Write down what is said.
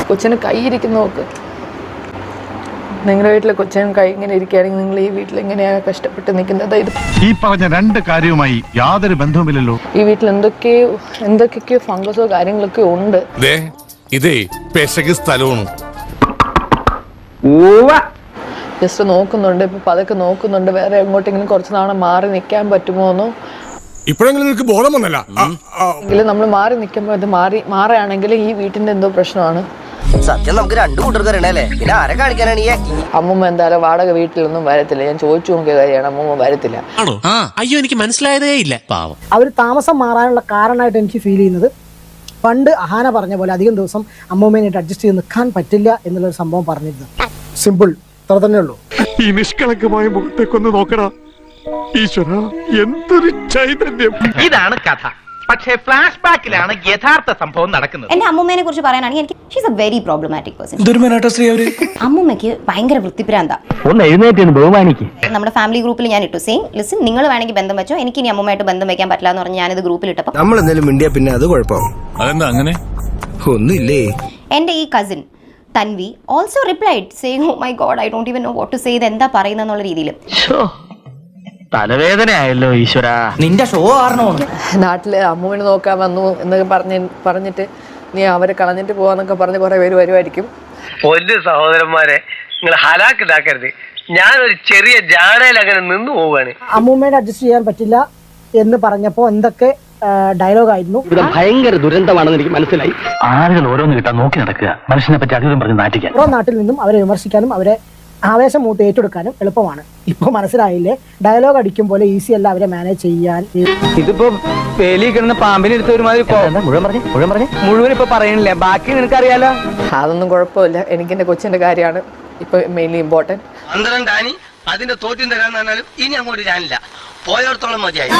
കൊച്ചിന് കൈ ഇരിക്കുന്ന നോക്ക്. നിങ്ങളുടെ വീട്ടിലെ കൊച്ചിന് കൈ ഇങ്ങനെ ഇരിക്കുകയാണെങ്കിൽ നിങ്ങൾ ഈ വീട്ടിൽ എങ്ങനെയാണ് കഷ്ടപ്പെട്ട് നിൽക്കുന്നത്? ഇത് ഈ പറഞ്ഞ രണ്ട് കാര്യവുമായി യാതൊരു ബന്ധവുമില്ലല്ലോ. ഈ വീട്ടിൽ എന്തൊക്കെയോ ഫംഗസോ കാര്യങ്ങളൊക്കെ ഉണ്ട്. ഇതേ പെശക് സ്ഥലമാണ്. ജസ്റ്റ് നോക്കുന്നുണ്ട്, ഇപ്പൊ പതൊക്കെ നോക്കുന്നുണ്ട്. വേറെ എങ്ങോട്ടെങ്കിലും കുറച്ച് നാളെ മാറി നിൽക്കാൻ പറ്റുമോ എന്നോ. ഇപ്പോഴെങ്കിലും എനിക്ക് ബോധം വന്നല്ല. എങ്കിലും നമ്മൾ മാറി നിൽക്കുമ്പോൾ അത് മാറുകയാണെങ്കിൽ ഈ വീട്ടിന്റെ എന്തോ പ്രശ്നമാണ്. സത്യം നമുക്ക് രണ്ടു കൂട്ടർക്കറിയണല്ലേ, പിന്നെ ആരെ കാണിക്കാനാണ് ഈ അമ്മൂമ്മ എന്തായാലും വാടക വീട്ടിലൊന്നും വരത്തില്ല. ഞാൻ ചോദിച്ചു നോക്കിയ കാര്യമാണ്, അമ്മൂമ്മ വരത്തില്ല. അയ്യോ, എനിക്ക് മനസ്സിലായതേ ഇല്ല. പാവം. അവർ താമസം മാറാനുള്ള കാരണമായിട്ട് എനിക്ക് ഫീൽ ചെയ്യുന്നത്, പണ്ട് അഹാന പറഞ്ഞ പോലെ അധികം ദിവസം അമ്മൂമ്മേനായിട്ട് അഡ്ജസ്റ്റ് ചെയ്ത് നിൽക്കാൻ പറ്റില്ല എന്നുള്ളൊരു സംഭവം പറഞ്ഞിരുന്നു. സിമ്പിൾ, അത്ര തന്നെ ഉള്ളൂ. ഈ നിഷ്കളങ്കമായ മുഖത്തേക്കൊന്ന് നോക്കടാ ഈശ്വര, എന്തൊരു ചൈതന്യം. ഇതാണ് കഥ. പക്ഷേ ഫ്ലാഷ് ബാക്കിലാണ് യഥാർത്ഥ സംഭവം നടക്കുന്നത്. എന്റെ അമ്മൂമ്മേനെ കുറിച്ച് പറയാനാണെങ്കിൽ എനിക്ക് she's a very problematic person. അമ്മൂമ്മയ്ക്ക് ഭയങ്കര വൃത്തിപ്രാന്താ. ഒന്ന് എഴുന്നേറ്റ് ബഹുമാനിക്ക്. നമ്മുടെ ഫാമിലി ഗ്രൂപ്പിൽ ഞാൻ ഇട്ടു, സെയിം ലിസൺ, നിങ്ങൾ വേണമെങ്കിൽ ബന്ധം വെച്ചോ, എനിക്ക് ഇനി അമ്മൂമ്മയായിട്ട് ബന്ധം വെക്കാൻ പറ്റില്ല എന്ന് പറഞ്ഞ് ഞാനിത് ഗ്രൂപ്പിൽ ഇട്ടപ്പോൾ നമ്മൾ എന്തെങ്കിലും മിണ്ടിയാ പിന്നെ അത് കുഴപ്പമാവും. അതെന്താ അങ്ങനെ? ഒന്നുമില്ലേ. എന്റെ ഈ cousin Tanvi also replied saying oh my God, I don't even know what to say, ഇത് എന്താ പറയുന്നുള്ള രീതിയിൽ. തലവേദനയായല്ലോ ഈശ്വര. നിന്റെ ഷോ ആരണോ? നാട്ടില് അമ്മൂമ്മനെ നോക്കാൻ വന്നു എന്നൊക്കെ പറഞ്ഞിട്ട് നീ അവരെ കളഞ്ഞിട്ട് പോവാന്നൊക്കെ പറഞ്ഞ് കുറെ പേര് വരുമായിരിക്കും. ഒരു സഹോദരന്മാരെ നിങ്ങൾ ഹലാക്കിതാക്കരുത്. ഞാനൊരു ചെറിയ ജാടയിൽ അങ്ങനെ നിന്നു പോവാണ്. അമ്മൂമ്മേനെ അഡ്ജസ്റ്റ് ചെയ്യാൻ പറ്റില്ല എന്ന് പറഞ്ഞപ്പോൾ എന്തൊക്കെ ഡയലോഗായിരുന്നു. ഭയങ്കര ദുരന്തമാണെന്ന് എനിക്ക് മനസ്സിലായി. ആളുകൾ ഓരോന്ന് കിട്ടാൻ നോക്കി നടക്കുക, മനുഷ്യനെ പറ്റി അധികം പറഞ്ഞ് നാട്ടിക്കാൻ. ഓരോ നാട്ടിൽ നിന്നും അവരെ വിമർശിക്കാനും അവരെ ആവേശം മൂത്ത് ഏറ്റെടുക്കാനും എളുപ്പമാണ്. ഇപ്പൊ മനസ്സിലായില്ലേ, ഡയലോഗ് അടിക്കും പോലെ ഈസി അല്ല അവരെ മാനേജ് ചെയ്യാൻ. ഇതിപ്പോ വേലി കിടന്ന പാമ്പിനെ എടുത്ത ഒരുമാതിരി മുഴുവൻ ഇപ്പൊ പറയണില്ല, ബാക്കി നിനക്കറിയാലോ. അതൊന്നും കുഴപ്പമില്ല, എനിക്ക് എന്റെ കൊച്ചിന്റെ കാര്യമാണ് ഇപ്പൊ മെയിൻലി ഇമ്പോർട്ടന്റ്. അന്തരം ഡാനി അതിന്റെ തോറ്റിന്റെ കാണാനും ഇനി അങ്ങോട്ട് ഞാനില്ല, പോയോടത്തോളം മതിയായി.